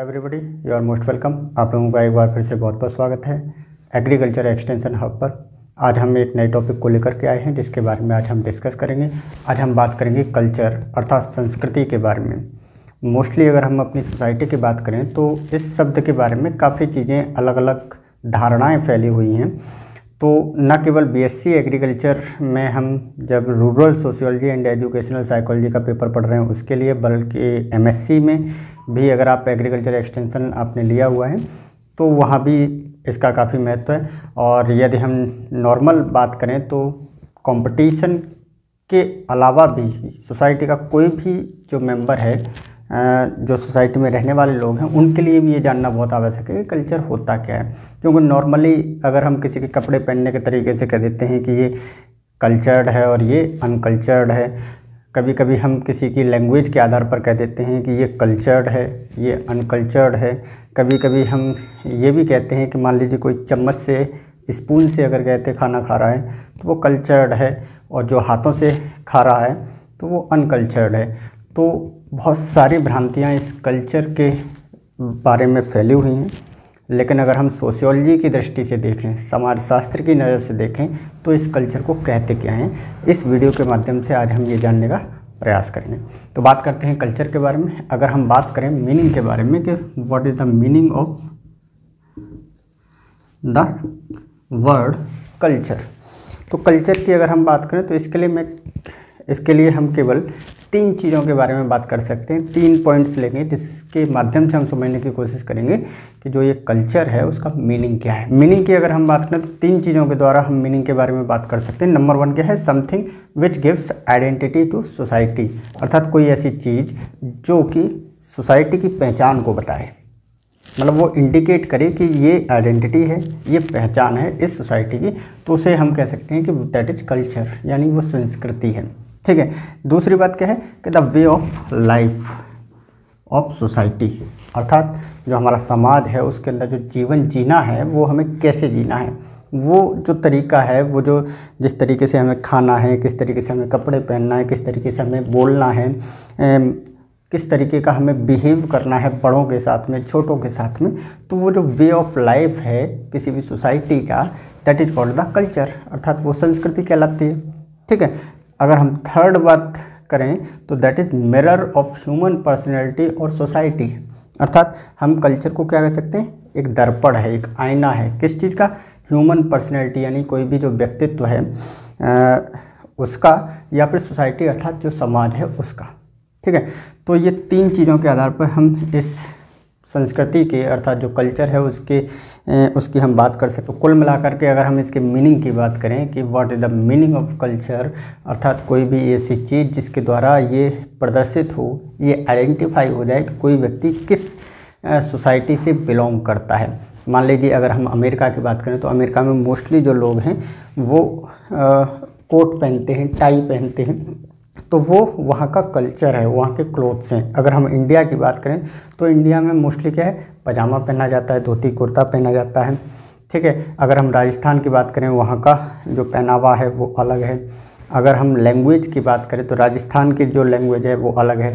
Everybody, you are most welcome. आप लोगों का एक बार फिर से बहुत बहुत स्वागत है एग्रीकल्चर एक्सटेंशन हब पर। आज हम एक नए टॉपिक को लेकर के आए हैं जिसके बारे में आज हम डिस्कस करेंगे। आज हम बात करेंगे कल्चर अर्थात संस्कृति के बारे में। मोस्टली अगर हम अपनी सोसाइटी की बात करें तो इस शब्द के बारे में काफ़ी चीज़ें अलग अलग धारणाएँ फैली हुई हैं। तो न केवल बीएससी एग्रीकल्चर में हम जब rural sociology and educational psychology का पेपर पढ़ रहे हैं उसके लिए, बल्कि एमएससी में भी अगर आप एग्रीकल्चर एक्सटेंशन आपने लिया हुआ है तो वहाँ भी इसका काफ़ी महत्व है। और यदि हम नॉर्मल बात करें तो कंपटीशन के अलावा भी सोसाइटी का कोई भी जो मेंबर है, जो सोसाइटी में रहने वाले लोग हैं, उनके लिए भी ये जानना बहुत आवश्यक है कि कल्चर होता क्या है। क्योंकि नॉर्मली अगर हम किसी के कपड़े पहनने के तरीके से कह देते हैं कि ये कल्चर्ड है और ये अनकल्चर्ड है, कभी कभी हम किसी की लैंग्वेज के आधार पर कह देते हैं कि ये कल्चर्ड है, ये अनकल्चर्ड है। कभी कभी हम ये भी कहते हैं कि मान लीजिए कोई चम्मच से, स्पून से अगर कहते खाना खा रहा है तो वो कल्चर्ड है, और जो हाथों से खा रहा है तो वो अनकल्चर्ड है। तो बहुत सारी भ्रांतियाँ इस कल्चर के बारे में फैली हुई हैं। लेकिन अगर हम सोशियोलॉजी की दृष्टि से देखें, समाजशास्त्र की नज़र से देखें तो इस कल्चर को कहते क्या हैं, इस वीडियो के माध्यम से आज हम ये जानने का प्रयास करेंगे। तो बात करते हैं कल्चर के बारे में। अगर हम बात करें मीनिंग के बारे में कि what is the meaning of the word culture, तो कल्चर की अगर हम बात करें तो इसके लिए हम केवल 3 चीज़ों के बारे में बात कर सकते हैं। 3 पॉइंट्स लेंगे जिसके माध्यम से हम समझने की कोशिश करेंगे कि जो ये कल्चर है उसका मीनिंग क्या है। मीनिंग की अगर हम बात करें तो 3 चीज़ों के द्वारा हम मीनिंग के बारे में बात कर सकते हैं। नंबर 1 क्या है? Something which gives identity to society, अर्थात कोई ऐसी चीज़ जो कि सोसाइटी की पहचान को बताए, मतलब वो इंडिकेट करे कि ये आइडेंटिटी है, ये पहचान है इस सोसाइटी की, तो उसे हम कह सकते हैं कि दैट इज कल्चर, यानी वो संस्कृति है। ठीक है। दूसरी बात क्या है कि the way of life of society, अर्थात जो हमारा समाज है उसके अंदर जो जीवन जीना है वो हमें कैसे जीना है, वो जो तरीका है, वो जो जिस तरीके से हमें खाना है, किस तरीके से हमें कपड़े पहनना है, किस तरीके से हमें बोलना है, किस तरीके का हमें बिहेव करना है बड़ों के साथ में, छोटों के साथ में, तो वो जो वे ऑफ लाइफ है किसी भी सोसाइटी का, that is called the culture, अर्थात वो संस्कृति कहलाती है। ठीक है। अगर हम थर्ड बात करें तो that is mirror of human personality और सोसाइटी, अर्थात हम कल्चर को क्या कह सकते हैं? एक दर्पण है, एक आईना है। किस चीज़ का? ह्यूमन पर्सनैलिटी, यानी कोई भी जो व्यक्तित्व है उसका, या फिर सोसाइटी अर्थात जो समाज है उसका। ठीक है। तो ये 3 चीज़ों के आधार पर हम इस संस्कृति के अर्थात जो कल्चर है उसकी हम बात कर सकते हैं। कुल मिलाकर के अगर हम इसके मीनिंग की बात करें कि what is the meaning of culture, अर्थात कोई भी ऐसी चीज़ जिसके द्वारा ये प्रदर्शित हो, ये आइडेंटिफाई हो जाए कि कोई व्यक्ति किस सोसाइटी से बिलोंग करता है। मान लीजिए अगर हम अमेरिका की बात करें तो अमेरिका में मोस्टली जो लोग हैं वो कोट पहनते हैं, टाई पहनते हैं, तो वो वहाँ का कल्चर है, वहाँ के क्लोथ्स हैं। अगर हम इंडिया की बात करें तो इंडिया में मोस्टली क्या है? पजामा पहना जाता है, धोती कुर्ता पहना जाता है। ठीक है। अगर हम राजस्थान की बात करें, वहाँ का जो पहनावा है वो अलग है। अगर हम लैंग्वेज की बात करें तो राजस्थान की जो लैंग्वेज है वो अलग है।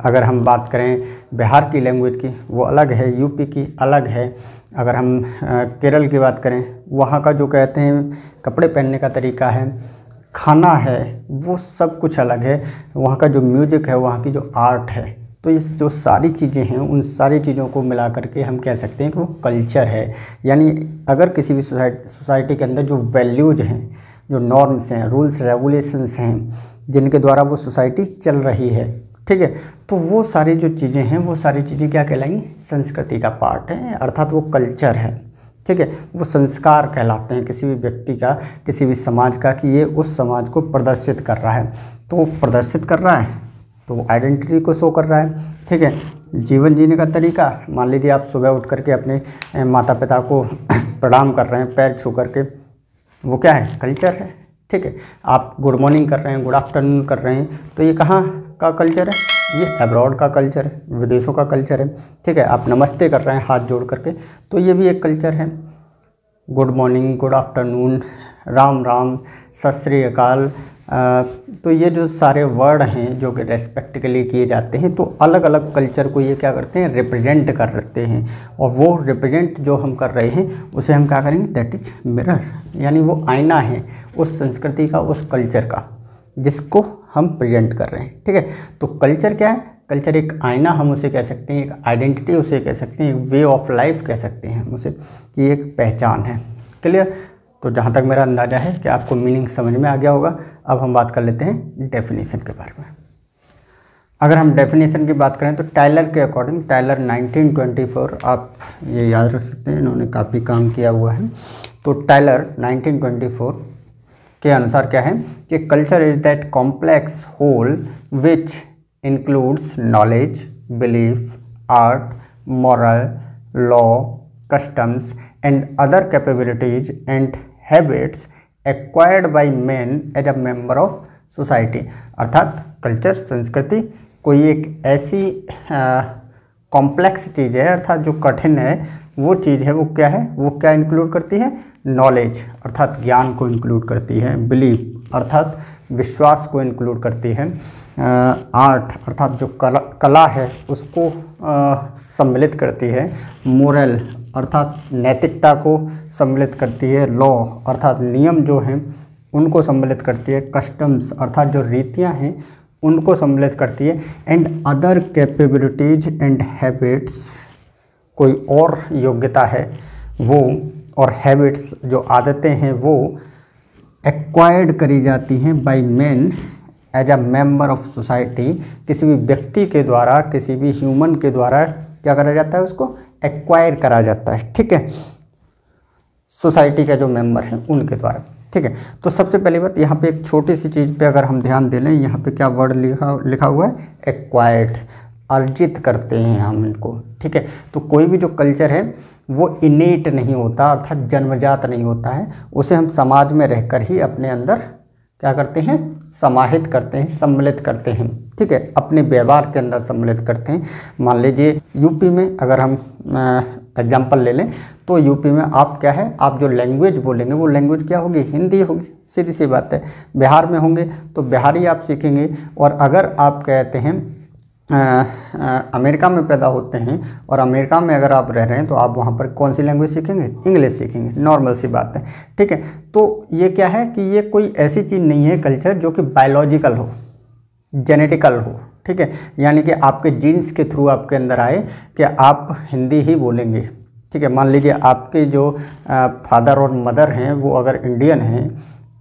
अगर हम बात करें बिहार की लैंग्वेज की, वो अलग है, यूपी की अलग है। अगर हम केरल की बात करें, वहाँ का जो कहते हैं कपड़े पहनने का तरीका है, खाना है, वो सब कुछ अलग है। वहाँ का जो म्यूज़िक है, वहाँ की जो आर्ट है, तो इस जो सारी चीज़ें हैं उन सारी चीज़ों को मिला करके हम कह सकते हैं कि वो कल्चर है। यानी अगर किसी भी सोसाइटी के अंदर जो वैल्यूज़ हैं, जो नॉर्म्स हैं, रूल्स रेगुलेशंस हैं, जिनके द्वारा वो सोसाइटी चल रही है, ठीक है, तो वो सारी जो चीज़ें हैं वो सारी चीज़ें क्या कहलाएंगी? संस्कृति का पार्ट है, अर्थात वो कल्चर है। ठीक है। वो संस्कार कहलाते हैं किसी भी व्यक्ति का, किसी भी समाज का, कि ये उस समाज को प्रदर्शित कर रहा है। तो वो प्रदर्शित कर रहा है तो वो आइडेंटिटी को शो कर रहा है। ठीक है। जीवन जीने का तरीका, मान लीजिए आप सुबह उठ करके अपने माता पिता को प्रणाम कर रहे हैं पैर छू करके, वो क्या है? कल्चर है। ठीक है। आप गुड मॉर्निंग कर रहे हैं, गुड आफ्टरनून कर रहे हैं, तो ये कहाँ का कल्चर है? ये अब्रॉड का कल्चर है, विदेशों का कल्चर है। ठीक है। आप नमस्ते कर रहे हैं हाथ जोड़ करके, तो ये भी एक कल्चर है। Good morning, good afternoon, Ram Ram, सत श्री अकाल, तो ये जो सारे वर्ड हैं जो कि रेस्पेक्ट के लिए किए जाते हैं, तो अलग अलग कल्चर को ये क्या करते हैं, रिप्रेजेंट करते हैं। और वो रिप्रेजेंट जो हम कर रहे हैं उसे हम क्या करेंगे, दैट इज मिरर, यानी वो आईना है उस संस्कृति का, उस कल्चर का जिसको हम प्रेजेंट कर रहे हैं। ठीक है, तो कल्चर क्या है, कल्चर एक आईना हम उसे कह सकते हैं, एक आइडेंटिटी उसे कह सकते हैं, एक वे ऑफ लाइफ कह सकते हैं हम उसे, कि एक पहचान है। क्लियर। तो जहाँ तक मेरा अंदाज़ा है कि आपको मीनिंग समझ में आ गया होगा। अब हम बात कर लेते हैं डेफिनेशन के बारे में। अगर हम डेफिनेशन की बात करें तो टाइलर के अकॉर्डिंग, टाइलर 1924, आप ये याद रख सकते हैं, इन्होंने काफ़ी काम किया हुआ है। तो टाइलर 1924 के अनुसार क्या है कि culture is that complex whole which includes knowledge, belief, art, moral, law, customs and other capabilities and habits acquired by man as a member of society। अर्थात कल्चर, संस्कृति कोई एक ऐसी कॉम्प्लेक्स चीज़ है, अर्थात जो कठिन है वो चीज़ है, वो क्या है, वो क्या इंक्लूड करती है, नॉलेज अर्थात ज्ञान को इंक्लूड करती है, बिलीफ अर्थात विश्वास को इंक्लूड करती है, आर्ट अर्थात जो कला है उसको सम्मिलित करती है, मोरल अर्थात नैतिकता को सम्मिलित करती है, लॉ अर्थात नियम जो हैं उनको सम्मिलित करती है, कस्टम्स अर्थात जो रीतियां हैं उनको सम्मिलित करती है, and other capabilities and habits, कोई और योग्यता है वो, और हैबिट्स जो आदतें हैं वो एक्वायर्ड करी जाती हैं by man as a member of society, किसी भी व्यक्ति के द्वारा, किसी भी ह्यूमन के द्वारा क्या करा जाता है, उसको एक्वायर करा जाता है। ठीक है, सोसाइटी का जो मेंबर हैं उनके द्वारा। ठीक है, तो सबसे पहली बात यहाँ पे एक छोटी सी चीज़ पे अगर हम ध्यान दे लें, यहाँ पे क्या वर्ड लिखा हुआ है, एक्वायर्ड, अर्जित करते हैं हम इनको। ठीक है, तो कोई भी जो कल्चर है वो इनेट नहीं होता, अर्थात जन्मजात नहीं होता है, उसे हम समाज में रहकर ही अपने अंदर क्या करते हैं, समाहित करते हैं, सम्मिलित करते हैं। ठीक है, अपने व्यवहार के अंदर सम्मिलित करते हैं। मान लीजिए यूपी में अगर हम एग्जाम्पल ले लें तो यूपी में आप क्या है, आप जो लैंग्वेज बोलेंगे वो लैंग्वेज क्या होगी, हिंदी होगी, सीधी सी बात है। बिहार में होंगे तो बिहारी आप सीखेंगे, और अगर आप कहते हैं अमेरिका में पैदा होते हैं और अमेरिका में अगर आप रह रहे हैं तो आप वहाँ पर कौन सी लैंग्वेज सीखेंगे, इंग्लिश सीखेंगे, नॉर्मल सी बात है। ठीक है, तो ये क्या है कि ये कोई ऐसी चीज़ नहीं है कल्चर जो कि बायोलॉजिकल हो, जेनेटिकल हो। ठीक है, यानी कि आपके जीन्स के थ्रू आपके अंदर आए कि आप हिंदी ही बोलेंगे। ठीक है, मान लीजिए आपके जो फादर और मदर हैं वो अगर इंडियन हैं,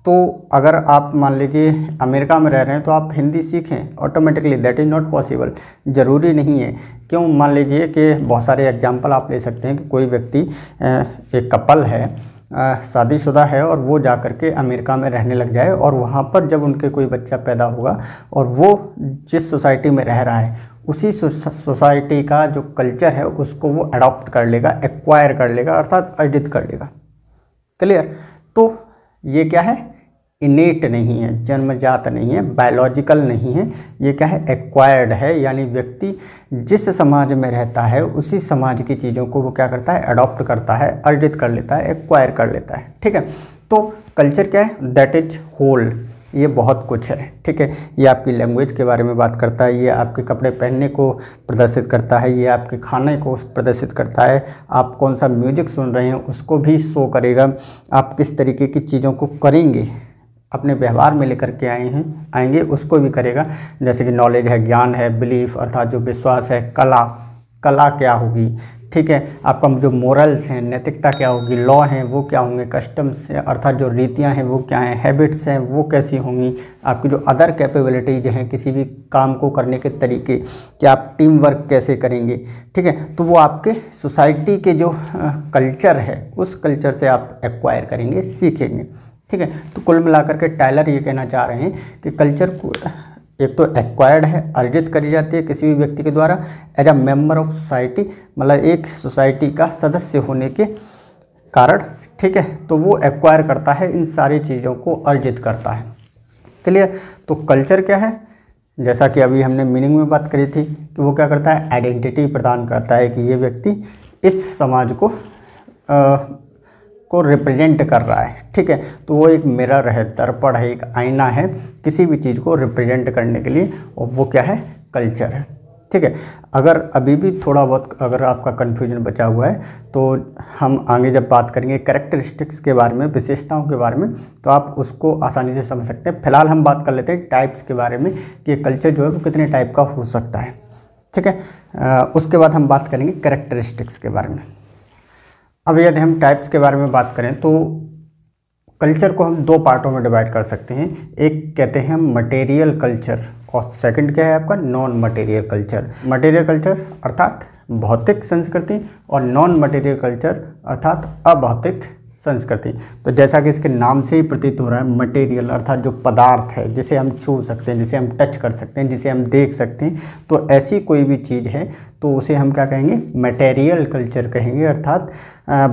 तो अगर आप मान लीजिए अमेरिका में रह रहे हैं तो आप हिंदी सीखें automatically, that is not possible, ज़रूरी नहीं है। क्यों, मान लीजिए कि बहुत सारे एग्जांपल आप ले सकते हैं कि कोई व्यक्ति, एक कपल है, शादीशुदा है, और वो जा कर के अमेरिका में रहने लग जाए, और वहाँ पर जब उनके कोई बच्चा पैदा होगा और वो जिस सोसाइटी में रह रहा है उसी सोसाइटी का जो कल्चर है उसको वो अडॉप्ट कर लेगा, एक्वायर कर लेगा, अर्थात अर्जित कर लेगा। क्लियर। तो ये क्या है, इनेट नहीं है, जन्मजात नहीं है, बायोलॉजिकल नहीं है, ये क्या है, एक्वायर्ड है। यानी व्यक्ति जिस समाज में रहता है उसी समाज की चीज़ों को वो क्या करता है, अडॉप्ट करता है, अर्जित कर लेता है, एक्वायर कर लेता है। ठीक है, तो कल्चर क्या है, दैट इज होल, ये बहुत कुछ है। ठीक है, ये आपकी लैंग्वेज के बारे में बात करता है, ये आपके कपड़े पहनने को प्रदर्शित करता है, ये आपके खाने को प्रदर्शित करता है, आप कौन सा म्यूजिक सुन रहे हैं उसको भी शो करेगा, आप किस तरीके की चीज़ों को करेंगे, अपने व्यवहार में लेकर के आएंगे उसको भी करेगा। जैसे कि नॉलेज है, ज्ञान है, बिलीफ अर्थात जो विश्वास है, कला क्या होगी। ठीक है, आपका जो मोरल्स हैं, नैतिकता क्या होगी, लॉ हैं वो क्या होंगे, कस्टम्स हैं अर्थात जो रीतियां हैं वो क्या हैं, हैबिट्स हैं वो कैसी होंगी, आपकी जो अदर कैपेबिलिटीज हैं, किसी भी काम को करने के तरीके, कि आप टीम वर्क कैसे करेंगे। ठीक है, तो वो आपके सोसाइटी के जो कल्चर है उस कल्चर से आप एक्वायर करेंगे, सीखेंगे। ठीक है, तो कुल मिलाकर के टाइलर ये कहना चाह रहे हैं कि कल्चर को एक तो एक्वायर्ड है, अर्जित करी जाती है किसी भी व्यक्ति के द्वारा as a member of society, मतलब एक सोसाइटी का सदस्य होने के कारण। ठीक है, तो वो एक्वायर करता है, इन सारी चीज़ों को अर्जित करता है। क्लियर। तो कल्चर क्या है, जैसा कि अभी हमने मीनिंग में बात करी थी कि वो क्या करता है, आइडेंटिटी प्रदान करता है कि ये व्यक्ति इस समाज को को रिप्रेजेंट कर रहा है, ठीक है। तो वो एक मिरर है, दर्पण है, एक आईना है किसी भी चीज़ को रिप्रेजेंट करने के लिए, और वो क्या है, कल्चर है, ठीक है। अगर अभी भी थोड़ा बहुत अगर आपका कन्फ्यूजन बचा हुआ है तो हम आगे जब बात करेंगे कैरेक्टरिस्टिक्स के बारे में, विशेषताओं के बारे में, तो आप उसको आसानी से समझ सकते हैं। फिलहाल हम बात कर लेते हैं टाइप्स के बारे में कि कल्चर जो है वो कितने टाइप का हो सकता है, ठीक है। उसके बाद हम बात करेंगे कैरेक्टरिस्टिक्स के बारे में। अब यदि हम टाइप्स के बारे में बात करें तो कल्चर को हम दो पार्टों में डिवाइड कर सकते हैं। एक कहते हैं हम मटेरियल कल्चर और सेकंड क्या है आपका, non material culture. Material culture अर्थात भौतिक संस्कृति और नॉन मटेरियल कल्चर अर्थात अभौतिक संस्कृति। तो जैसा कि इसके नाम से ही प्रतीत हो रहा है, मटेरियल अर्थात जो पदार्थ है जिसे हम छू सकते हैं, जिसे हम टच कर सकते हैं, जिसे हम देख सकते हैं, तो ऐसी कोई भी चीज़ है तो उसे हम क्या कहेंगे, मटेरियल कल्चर कहेंगे अर्थात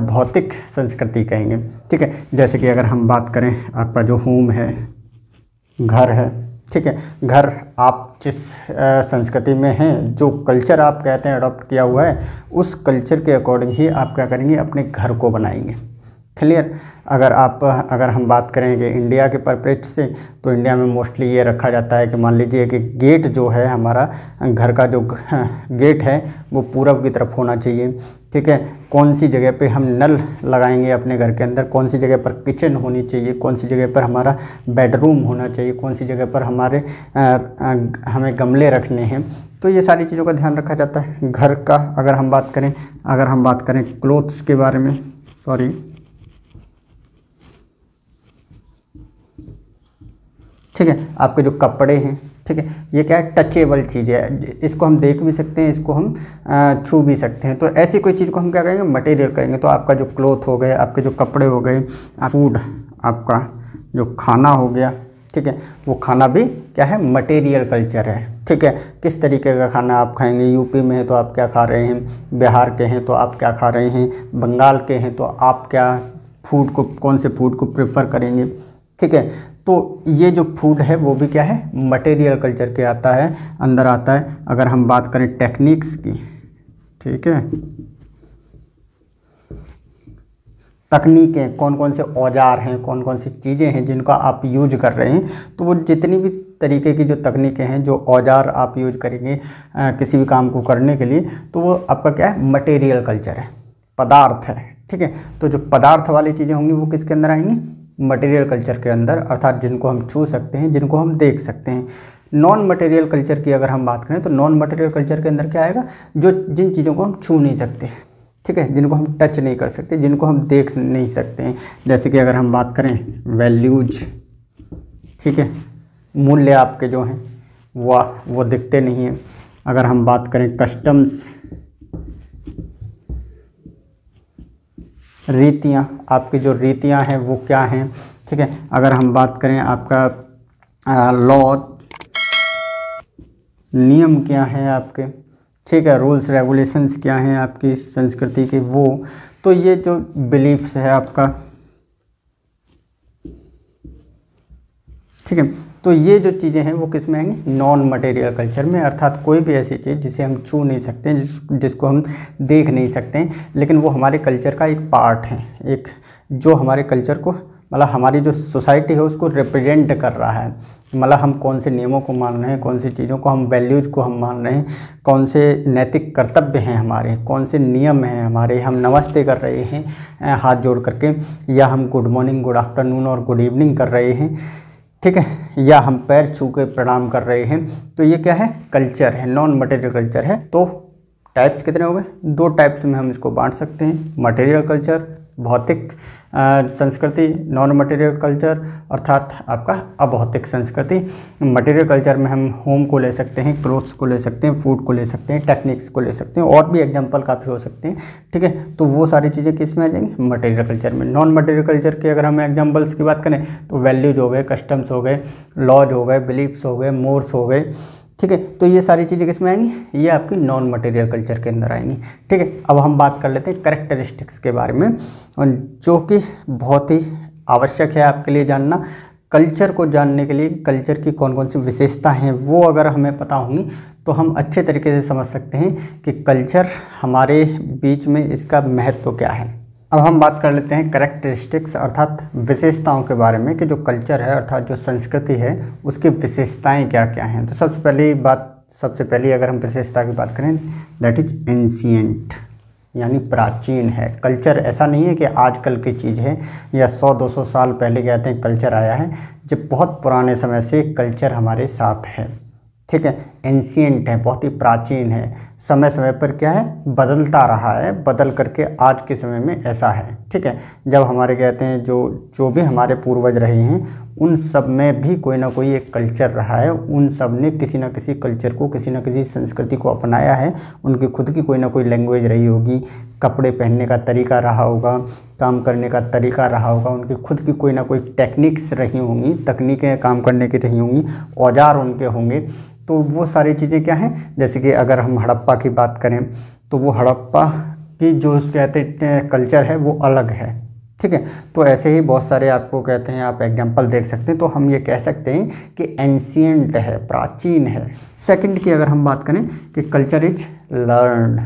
भौतिक संस्कृति कहेंगे, ठीक है। जैसे कि अगर हम बात करें, आपका जो होम है, घर है, ठीक है। घर आप जिस संस्कृति में हैं, जो कल्चर आप कहते हैं अडॉप्ट किया हुआ है, उस कल्चर के अकॉर्डिंग ही आप क्या करेंगे, अपने घर को बनाएंगे। क्लियर। अगर हम बात करेंगे इंडिया के परिप्रेक्ष्य से, तो इंडिया में मोस्टली ये रखा जाता है कि मान लीजिए कि गेट जो है हमारा घर का जो गेट है वो पूरब की तरफ होना चाहिए, ठीक है। कौन सी जगह पे हम नल लगाएंगे अपने घर के अंदर, कौन सी जगह पर किचन होनी चाहिए, कौन सी जगह पर हमारा बेडरूम होना चाहिए, कौन सी जगह पर हमें गमले रखने हैं, तो ये सारी चीज़ों का ध्यान रखा जाता है घर का। अगर हम बात करें क्लोथ्स के बारे में, ठीक है, आपके जो कपड़े हैं, ठीक है, ये क्या है, टचेबल चीज़ है, इसको हम देख भी सकते हैं, इसको हम छू भी सकते हैं। तो ऐसी कोई चीज़ को हम क्या कहेंगे, मटेरियल कहेंगे। तो आपका जो क्लोथ हो गए, आपके जो कपड़े हो गए, फूड, आपका जो खाना हो गया, ठीक है, वो खाना भी क्या है, मटेरियल कल्चर है, ठीक है। किस तरीके का खाना आप खाएंगे, यूपी में है तो आप क्या खा रहे हैं, बिहार के हैं तो आप क्या खा रहे हैं, बंगाल के हैं तो आप क्या कौन से फूड को प्रेफर करेंगे, ठीक है। तो ये जो फूड है वो भी क्या है, मटेरियल कल्चर के अंदर आता है। अगर हम बात करें टेक्निक्स की, ठीक है, तकनीकें, कौन कौन से औजार हैं, कौन कौन सी चीज़ें हैं जिनका आप यूज कर रहे हैं, तो वो जितनी भी तरीके की जो तकनीकें हैं, जो औजार आप यूज करेंगे किसी भी काम को करने के लिए, तो वो आपका क्या है, मटेरियल कल्चर है, पदार्थ है, ठीक है। तो जो पदार्थ वाली चीज़ें होंगी वो किसके अंदर आएंगी, मटेरियल कल्चर के अंदर, अर्थात जिनको हम छू सकते हैं, जिनको हम देख सकते हैं। नॉन मटेरियल कल्चर की अगर हम बात करें तो नॉन मटेरियल कल्चर के अंदर क्या आएगा, जिन चीज़ों को हम छू नहीं सकते, ठीक है, जिनको हम टच नहीं कर सकते, जिनको हम देख नहीं सकते हैं। जैसे कि अगर हम बात करें वैल्यूज, ठीक है, मूल्य आपके जो हैं वो दिखते नहीं हैं। अगर हम बात करें कस्टम्स, रीतियाँ, आपकी जो रीतियाँ हैं वो क्या हैं, ठीक है। अगर हम बात करें आपका लॉ, नियम क्या है आपके, ठीक है, रूल्स रेगुलेशंस क्या हैं आपकी संस्कृति के, वो तो ये जो बिलीफ्स है आपका, ठीक है। तो ये जो चीज़ें हैं वो किस में आएंगी, नॉन मटेरियल कल्चर में, अर्थात कोई भी ऐसी चीज़ जिसे हम छू नहीं सकते, जिसको हम देख नहीं सकते हैं, लेकिन वो हमारे कल्चर का एक पार्ट है, एक जो हमारे कल्चर को, मतलब हमारी जो सोसाइटी है उसको रिप्रेजेंट कर रहा है। मतलब हम कौन से नियमों को मान रहे हैं, कौन सी चीज़ों को, हम वैल्यूज़ को हम मान रहे हैं, कौन से नैतिक कर्तव्य हैं हमारे, कौन से नियम हैं हमारे, हम नमस्ते कर रहे हैं हाथ जोड़ करके, या हम गुड मॉर्निंग, गुड आफ्टरनून और गुड इवनिंग कर रहे हैं, ठीक है, या हम पैर छू के प्रणाम कर रहे हैं। तो ये क्या है, कल्चर है, नॉन मटेरियल कल्चर है। तो टाइप्स कितने हो गए, दो टाइप्स में हम इसको बांट सकते हैं, मटेरियल कल्चर, भौतिक संस्कृति, नॉन मटेरियल कल्चर अर्थात आपका अभौतिक संस्कृति। मटेरियल कल्चर में हम होम को ले सकते हैं, क्लोथ्स को ले सकते हैं, फूड को ले सकते हैं, टेक्निक्स को ले सकते हैं, और भी एग्जांपल काफ़ी हो सकते हैं, ठीक है। तो वो सारी चीज़ें किस में आ जाएंगी, मटेरियल कल्चर में। नॉन मटेरियल कल्चर के अगर हम एग्जाम्पल्स की बात करें तो वैल्यूज हो गए, कस्टम्स हो गए, लॉज हो गए, बिलीफ्स हो गए, मोर्स हो गए, ठीक है। तो ये सारी चीज़ें किस में आएंगी, ये आपकी नॉन मटेरियल कल्चर के अंदर आएंगी, ठीक है। अब हम बात कर लेते हैं कैरेक्टरिस्टिक्स के बारे में, और जो कि बहुत ही आवश्यक है आपके लिए जानना। कल्चर को जानने के लिए कल्चर की कौन कौन सी विशेषता हैं वो अगर हमें पता होंगी तो हम अच्छे तरीके से समझ सकते हैं कि कल्चर हमारे बीच में इसका महत्व क्या है, अब हम बात कर लेते हैं कैरेक्टरिस्टिक्स अर्थात विशेषताओं के बारे में कि जो कल्चर है अर्थात जो संस्कृति है उसकी विशेषताएं क्या क्या हैं। तो सबसे पहली अगर हम विशेषता की बात करें दैट इज एंशिएंट, यानी प्राचीन है। कल्चर ऐसा नहीं है कि आजकल की चीज़ है या 100-200 साल पहले कहते हैं कल्चर आया है, जब बहुत पुराने समय से कल्चर हमारे साथ है। ठीक है, एंशिएंट है, बहुत ही प्राचीन है, समय समय पर क्या है बदलता रहा है, बदल करके आज के समय में ऐसा है। ठीक है, जब हमारे कहते हैं जो भी हमारे पूर्वज रहे हैं उन सब में भी कोई ना कोई एक कल्चर रहा है, उन सब ने किसी न किसी कल्चर को, किसी न किसी संस्कृति को अपनाया है। उनकी खुद की कोई ना कोई लैंग्वेज रही होगी, कपड़े पहनने का तरीका रहा होगा, काम करने का तरीका रहा होगा, उनकी खुद की कोई ना कोई टेक्निक्स रही होंगी, तकनीकें काम करने की रही होंगी, औजार उनके होंगे। तो वो सारी चीज़ें क्या हैं, जैसे कि अगर हम हड़प्पा की बात करें तो वो हड़प्पा की जो कहते हैं कल्चर है वो अलग है। ठीक है, तो ऐसे ही बहुत सारे आपको कहते हैं, आप एग्जांपल देख सकते हैं। तो हम ये कह सकते हैं कि एंशिएंट है, प्राचीन है। सेकंड की अगर हम बात करें कि कल्चर इज लर्न्ड,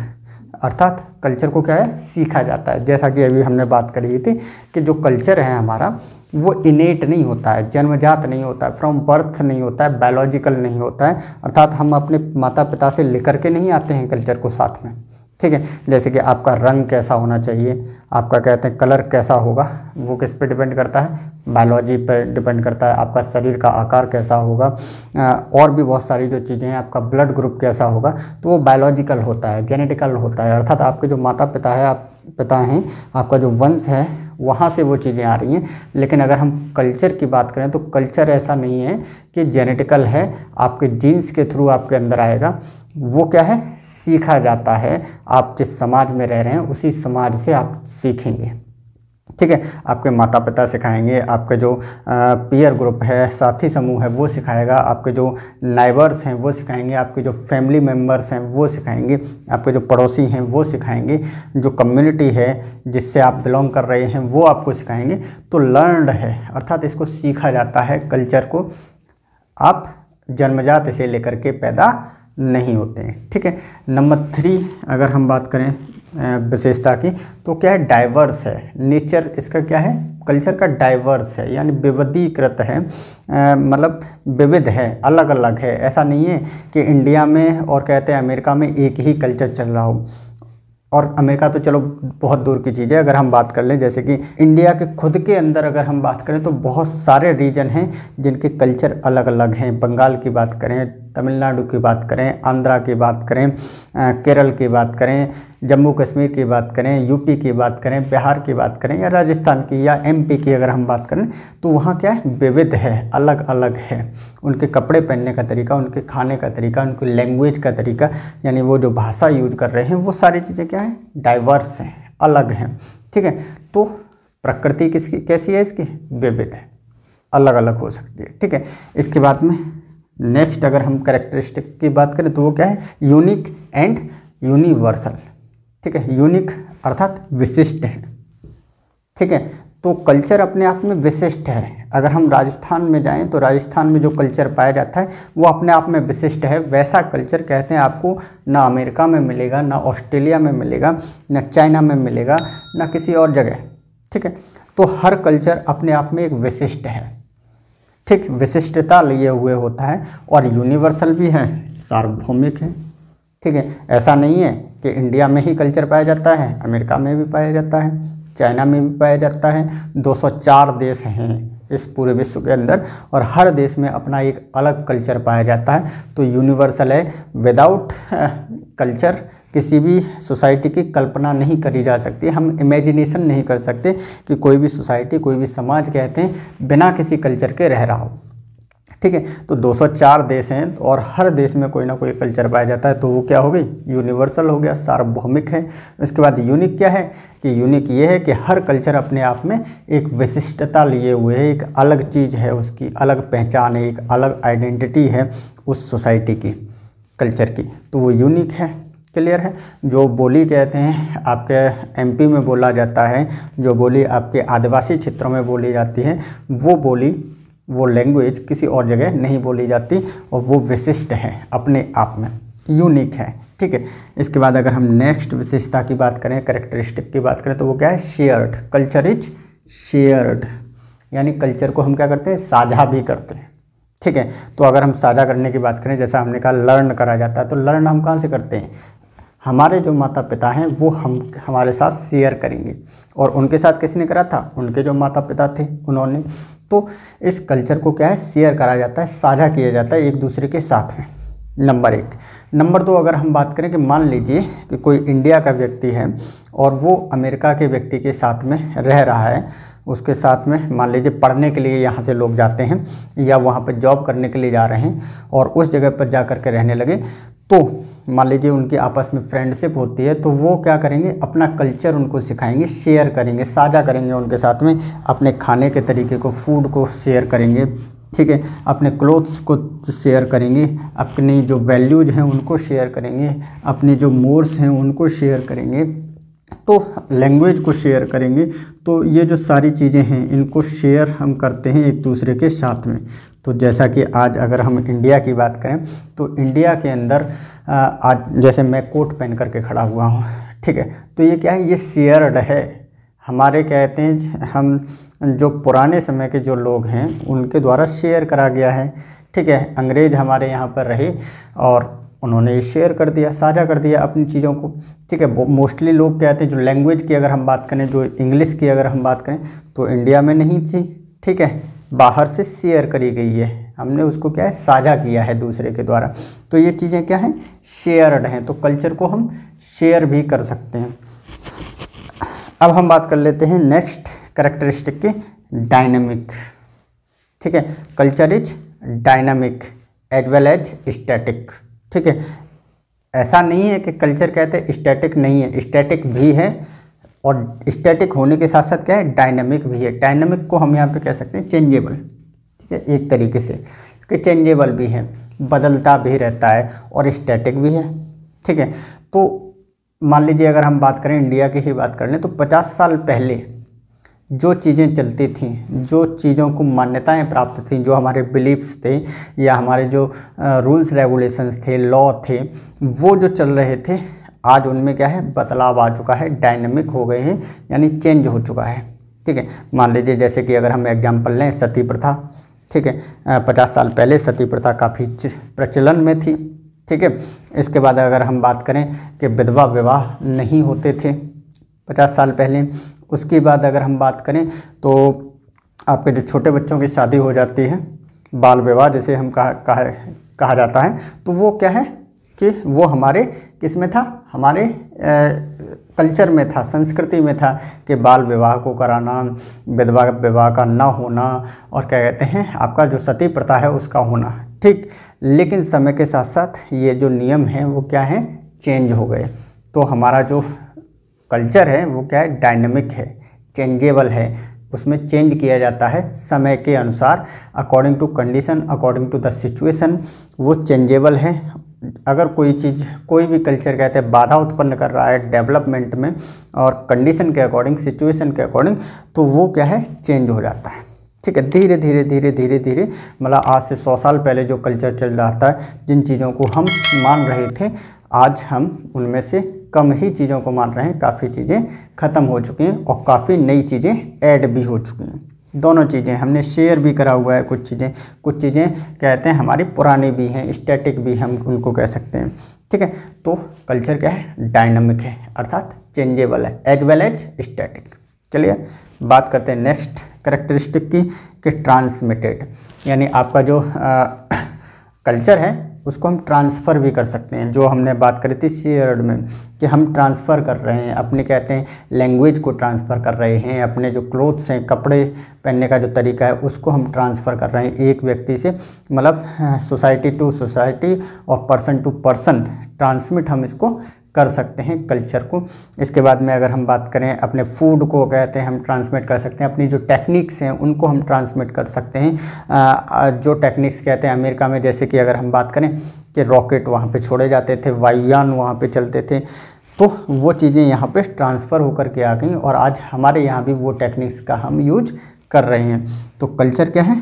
अर्थात कल्चर को क्या है सीखा जाता है। जैसा कि अभी हमने बात करी थी कि जो कल्चर है हमारा वो इनेट नहीं होता है, जन्मजात नहीं होता है, फ्रॉम बर्थ नहीं होता है, बायोलॉजिकल नहीं होता है, अर्थात हम अपने माता पिता से लेकर के नहीं आते हैं कल्चर को साथ में। ठीक है, जैसे कि आपका रंग कैसा होना चाहिए, आपका कहते हैं कलर कैसा होगा, वो किस पे डिपेंड करता है, बायोलॉजी पर डिपेंड करता है। आपका शरीर का आकार कैसा होगा, और भी बहुत सारी जो चीज़ें हैं, आपका ब्लड ग्रुप कैसा होगा, तो वो बायोलॉजिकल होता है, जेनेटिकल होता है, अर्थात आपके जो माता पिता है पिता हैं, आपका जो वंश है वहाँ से वो चीज़ें आ रही हैं। लेकिन अगर हम कल्चर की बात करें तो कल्चर ऐसा नहीं है कि जेनेटिकल है, आपके जीन्स के थ्रू आपके अंदर आएगा, वो क्या है सीखा जाता है। आप जिस समाज में रह रहे हैं उसी समाज से आप सीखेंगे। ठीक है, आपके माता पिता सिखाएंगे, आपके जो पीयर ग्रुप है, साथी समूह है वो सिखाएगा, आपके जो नाइबर्स हैं वो सिखाएंगे, आपके जो फैमिली मेम्बर्स हैं वो सिखाएंगे, आपके जो पड़ोसी हैं वो सिखाएंगे, जो कम्युनिटी है जिससे आप बिलोंग कर रहे हैं वो आपको सिखाएंगे। तो लर्नड है, अर्थात इसको सीखा जाता है कल्चर को, आप जन्मजात इसे लेकर के पैदा नहीं होते हैं। ठीक है, नंबर 3 अगर हम बात करें विशेषता की तो क्या है डाइवर्स है। नेचर इसका क्या है कल्चर का डाइवर्स है, यानी विविधीकृत है, मतलब विविध है, अलग अलग है। ऐसा नहीं है कि इंडिया में और कहते हैं अमेरिका में एक ही कल्चर चल रहा हो, और अमेरिका तो चलो बहुत दूर की चीज़ है। अगर हम बात कर लें जैसे कि इंडिया के खुद के अंदर अगर हम बात करें तो बहुत सारे रीजन हैं जिनके कल्चर अलग अलग हैं। बंगाल की बात करें, तमिलनाडु की बात करें, आंध्रा की बात करें, केरल की बात करें, जम्मू कश्मीर की बात करें, यूपी की बात करें, बिहार की बात करें, या राजस्थान की या एमपी की अगर हम बात करें तो वहाँ क्या है विविध है, अलग अलग है। उनके कपड़े पहनने का तरीका, उनके खाने का तरीका, उनकी लैंग्वेज का तरीका, यानी वो जो भाषा यूज कर रहे हैं वो सारी चीज़ें क्या है डाइवर्स हैं, अलग हैं। ठीक है, तो प्रकृति किसकी कैसी है इसकी विविध है, अलग अलग हो सकती है। ठीक है, इसके बाद में नेक्स्ट अगर हम कैरेक्टरिस्टिक की बात करें तो वो क्या है यूनिक एंड यूनिवर्सल। ठीक है, यूनिक अर्थात विशिष्ट है। ठीक है, तो कल्चर अपने आप में विशिष्ट है। अगर हम राजस्थान में जाएं तो राजस्थान में जो कल्चर पाया जाता है वो अपने आप में विशिष्ट है। वैसा कल्चर कहते हैं आपको ना अमेरिका में मिलेगा, ना ऑस्ट्रेलिया में मिलेगा, ना चाइना में मिलेगा, ना किसी और जगह। ठीक है, तो हर कल्चर अपने आप में एक विशिष्ट है। ठीक, विशिष्टता लिए हुए होता है और यूनिवर्सल भी है, सार्वभौमिक है। ठीक है, ऐसा नहीं है कि इंडिया में ही कल्चर पाया जाता है, अमेरिका में भी पाया जाता है, चाइना में भी पाया जाता है। 204 देश हैं इस पूरे विश्व के अंदर और हर देश में अपना एक अलग कल्चर पाया जाता है, तो यूनिवर्सल है। विदाउट कल्चर किसी भी सोसाइटी की कल्पना नहीं करी जा सकती। हम इमेजिनेशन नहीं कर सकते कि कोई भी सोसाइटी, कोई भी समाज कहते हैं बिना किसी कल्चर के रह रहा हो। ठीक है, तो 204 देश हैं और हर देश में कोई ना कोई कल्चर पाया जाता है, तो वो क्या हो गई यूनिवर्सल हो गया, सार्वभौमिक है। उसके बाद यूनिक क्या है कि यूनिक ये है कि हर कल्चर अपने आप में एक विशिष्टता लिए हुए है, एक अलग चीज़ है, उसकी अलग पहचान है, एक अलग आइडेंटिटी है उस सोसाइटी की, कल्चर की, तो वो यूनिक है। क्लियर है। जो बोली कहते हैं आपके एमपी में बोला जाता है, जो बोली आपके आदिवासी क्षेत्रों में बोली जाती है, वो बोली, वो लैंग्वेज किसी और जगह नहीं बोली जाती और वो विशिष्ट है, अपने आप में यूनिक है। ठीक है। इसके बाद अगर हम नेक्स्ट विशेषता की बात करें, कैरेक्टरिस्टिक की बात करें, तो वो क्या है, शेयर्ड। कल्चर इज शेयर्ड, यानी कल्चर को हम क्या करते हैं, साझा भी करते हैं। ठीक है। तो अगर हम साझा करने की बात करें, जैसा हमने कहा लर्न करा जाता है, तो लर्न हम कहाँ से करते हैं, हमारे जो माता पिता हैं वो हमारे साथ शेयर करेंगे, और उनके साथ किसने करा था, उनके जो माता पिता थे उन्होंने। तो इस कल्चर को क्या है, शेयर करा जाता है, साझा किया जाता है एक दूसरे के साथ में। नंबर 1। नंबर 2, अगर हम बात करें कि मान लीजिए कि कोई इंडिया का व्यक्ति है और वो अमेरिका के व्यक्ति के साथ में रह रहा है, उसके साथ में मान लीजिए पढ़ने के लिए यहाँ से लोग जाते हैं या वहाँ पर जॉब करने के लिए जा रहे हैं और उस जगह पर जा कर के रहने लगे, तो मान लीजिए उनकी आपस में फ्रेंडशिप होती है, तो वो क्या करेंगे, अपना कल्चर उनको सिखाएंगे, शेयर करेंगे, साझा करेंगे उनके साथ में, अपने खाने के तरीके को, फूड को शेयर करेंगे। ठीक है। अपने क्लोथ्स को शेयर करेंगे, अपनी जो वैल्यूज हैं उनको शेयर करेंगे, अपने जो मोर्स हैं उनको शेयर करेंगे, तो लैंग्वेज को शेयर करेंगे। तो ये जो सारी चीज़ें हैं इनको शेयर हम करते हैं एक दूसरे के साथ में। तो जैसा कि आज अगर हम इंडिया की बात करें, तो इंडिया के अंदर आज जैसे मैं कोट पहन करके खड़ा हुआ हूँ, ठीक है, तो ये क्या है, ये शेयर्ड है। हमारे कहते हैं हम जो पुराने समय के जो लोग हैं उनके द्वारा शेयर करा गया है। ठीक है। अंग्रेज़ हमारे यहाँ पर रहे और उन्होंने शेयर कर दिया, साझा कर दिया अपनी चीज़ों को। ठीक है। मोस्टली लोग कहते हैं, जो लैंग्वेज की अगर हम बात करें, जो इंग्लिश की अगर हम बात करें, तो इंडिया में नहीं थी। ठीक है। बाहर से शेयर करी गई है, हमने उसको क्या है, साझा किया है दूसरे के द्वारा। तो ये चीज़ें क्या हैं, शेयर्ड हैं। तो कल्चर को हम शेयर भी कर सकते हैं। अब हम बात कर लेते हैं नेक्स्ट कैरेक्टरिस्टिक की, डायनामिक। ठीक है। Culture is dynamic as well as static. ठीक है। ऐसा नहीं है कि कल्चर कहते हैं स्टैटिक नहीं है, स्टैटिक भी है, और स्टैटिक होने के साथ साथ क्या है, डायनामिक भी है। डायनामिक को हम यहाँ पे कह सकते हैं चेंजेबल। ठीक है, एक तरीके से कि चेंजेबल भी है, बदलता भी रहता है, और स्टैटिक भी है। ठीक है। तो मान लीजिए अगर हम बात करें, इंडिया की ही बात कर लें, तो 50 साल पहले जो चीज़ें चलती थीं, जो चीज़ों को मान्यताएं प्राप्त थीं, जो हमारे बिलीफ्स थे या हमारे जो रूल्स रेगुलेशंस थे, लॉ थे, वो जो चल रहे थे, आज उनमें क्या है, बदलाव आ चुका है, डायनामिक हो गए हैं, यानी चेंज हो चुका है। ठीक है। मान लीजिए जैसे कि अगर हम एग्जांपल लें, सती प्रथा। ठीक है। 50 साल पहले सती प्रथा काफ़ी प्रचलन में थी। ठीक है। इसके बाद अगर हम बात करें कि विधवा विवाह नहीं होते थे 50 साल पहले। उसके बाद अगर हम बात करें तो आपके जो छोटे बच्चों की शादी हो जाती है, बाल विवाह जिसे हम कहा जाता है, तो वो क्या है कि वो हमारे किस में था, हमारे कल्चर में था, संस्कृति में था कि बाल विवाह को कराना, विधवा विवाह का ना होना, और क्या कहते हैं, आपका जो सती प्रथा है उसका होना। ठीक। लेकिन समय के साथ साथ ये जो नियम हैं वो क्या हैं, चेंज हो गए। तो हमारा जो कल्चर है वो क्या है, डायनामिक है, चेंजेबल है, उसमें चेंज किया जाता है समय के अनुसार, according to condition, according to the situation, वो चेंजेबल है। अगर कोई चीज़, कोई भी कल्चर कहते हैं बाधा उत्पन्न कर रहा है डेवलपमेंट में, और कंडीशन के अकॉर्डिंग, सिचुएशन के अकॉर्डिंग, तो वो क्या है, चेंज हो जाता है। ठीक है। धीरे धीरे धीरे धीरे धीरे, मतलब आज से 100 साल पहले जो कल्चर चल रहा था, जिन चीज़ों को हम मान रहे थे, आज हम उनमें से कम ही चीज़ों को मान रहे हैं। काफ़ी चीज़ें ख़त्म हो चुकी हैं और काफ़ी नई चीज़ें ऐड भी हो चुकी हैं। दोनों चीज़ें हमने शेयर भी करा हुआ है। कुछ चीज़ें कहते हैं हमारी पुरानी भी हैं, स्टैटिक भी हम उनको कह सकते हैं। ठीक है। तो कल्चर क्या है, डायनामिक है, अर्थात चेंजेबल है, एज वेल एज स्टैटिक। चलिए बात करते हैं नेक्स्ट कैरेक्टरिस्टिक की, कि ट्रांसमिटेड, यानी आपका जो कल्चर है उसको हम ट्रांसफ़र भी कर सकते हैं। जो हमने बात करी थी शेयर्ड में, कि हम ट्रांसफ़र कर रहे हैं, अपने कहते हैं लैंग्वेज को ट्रांसफ़र कर रहे हैं, अपने जो क्लोथ्स हैं, कपड़े पहनने का जो तरीका है, उसको हम ट्रांसफ़र कर रहे हैं एक व्यक्ति से, मतलब सोसाइटी टू सोसाइटी और पर्सन टू पर्सन ट्रांसमिट हम इसको कर सकते हैं कल्चर को। इसके बाद में अगर हम बात करें, अपने फूड को कहते हैं हम ट्रांसमिट कर सकते हैं, अपनी जो टेक्निक्स हैं उनको हम ट्रांसमिट कर सकते हैं। जो टेक्निक्स कहते हैं अमेरिका में, जैसे कि अगर हम बात करें कि रॉकेट वहाँ पे छोड़े जाते थे, वायुयान वहाँ पे चलते थे, तो वो चीज़ें यहाँ पे ट्रांसफ़र होकर के आ गई, और आज हमारे यहाँ भी वो टेक्निक्स का हम यूज कर रहे हैं। तो कल्चर क्या है,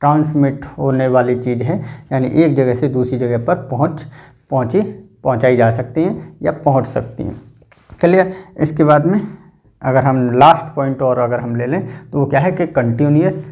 ट्रांसमिट होने वाली चीज़ है, यानी एक जगह से दूसरी जगह पर पहुँची पहुंचाई जा सकती हैं या पहुंच सकती हैं। चलिए इसके बाद में अगर हम लास्ट पॉइंट और अगर हम ले लें तो वो क्या है कि कंटिन्यूअस,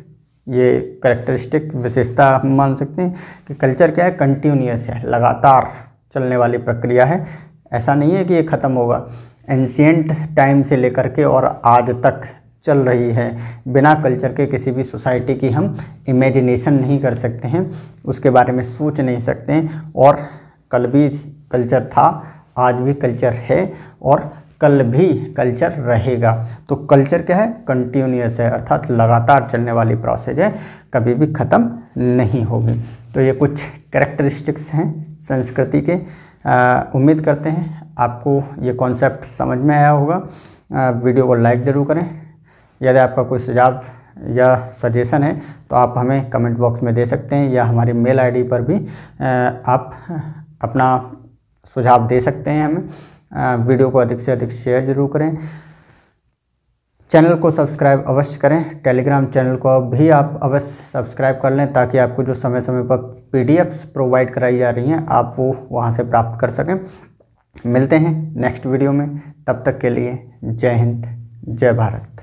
ये कैरेक्टरिस्टिक विशेषता हम मान सकते हैं कि कल्चर क्या है, कंटिन्यूअस है, लगातार चलने वाली प्रक्रिया है। ऐसा नहीं है कि ये ख़त्म होगा, एंशिएंट टाइम से लेकर के और आज तक चल रही है। बिना कल्चर के किसी भी सोसाइटी की हम इमेजिनेशन नहीं कर सकते हैं, उसके बारे में सोच नहीं सकते हैं। और कल भी कल्चर था, आज भी कल्चर है और कल भी कल्चर रहेगा। तो कल्चर क्या है, कंटिन्यूअस है, अर्थात लगातार चलने वाली प्रोसेस है, कभी भी ख़त्म नहीं होगी। तो ये कुछ कैरेक्टरिस्टिक्स हैं संस्कृति के। उम्मीद करते हैं आपको ये कॉन्सेप्ट समझ में आया होगा। वीडियो को लाइक ज़रूर करें। यदि आपका कोई सुझाव या सजेशन है तो आप हमें कमेंट बॉक्स में दे सकते हैं, या हमारी मेल आईडी पर भी आप अपना सुझाव दे सकते हैं हमें। वीडियो को अधिक से अधिक शेयर ज़रूर करें। चैनल को सब्सक्राइब अवश्य करें। टेलीग्राम चैनल को भी आप अवश्य सब्सक्राइब कर लें, ताकि आपको जो समय समय पर पीडीएफ्स प्रोवाइड कराई जा रही हैं आप वो वहाँ से प्राप्त कर सकें। मिलते हैं नेक्स्ट वीडियो में, तब तक के लिए जय हिंद, जय भारत।